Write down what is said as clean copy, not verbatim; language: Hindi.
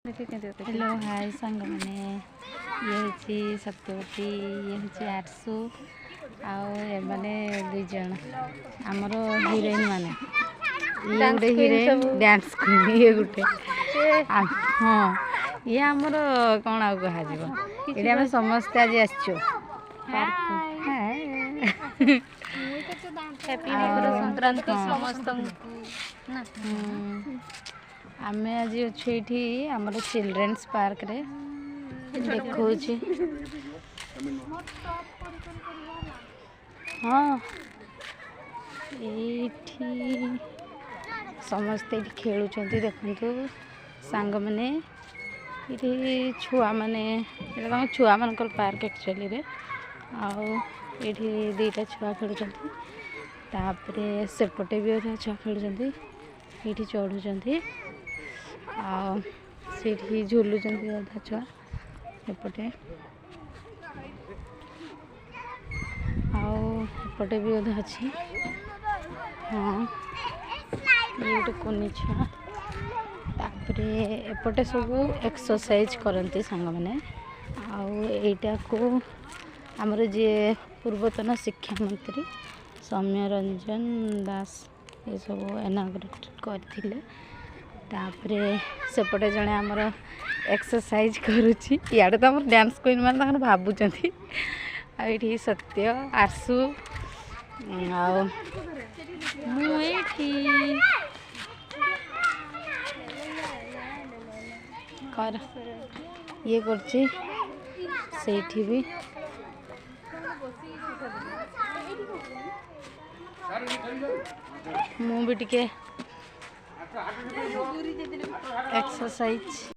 हेलो हाय सांग मैंने ये हूँ सत्यवती ये हूँ आरसू आने दुई जन आमर हिरोइन माने ये गोटे हिरोइन डांस क्वीन ये गोटे हाँ ये आमर कौन आ कह ये आम समस्ते आज आसचु आम आज अच्छे ये आमर चिल्ड्रेन्स पार्क रे देखो हाँ ये समस्ते खेलुं देखु सांग मैंने ये छुआ मैंने छुआ मान पार्क एक्चुअली रे आठी दीटा छुआ खेलुं तापरे सेपटे भी अधा छुआ खेलुं ये चढ़ुं आठी झुलुं अधा छुआ एपटे आउटे भी अधा अच्छी हाँ ये गोटे कुनी छुआ तापरे एपटे सब एक्सरसाइज करती सांग मैंने आईटा को आमर जी पूर्वतन शिक्षा मंत्री सौम्य रंजन दास ये सब इनाग्रेट करथिले तापरे सेपटे जड़े आमर एक्सरसाइज करुच्ची इे तो आम डांस क्वीन मैंने भावुंट आई सत्य आरसू कर ये करची सेठी भी मु भी टिके एक्सरसाइज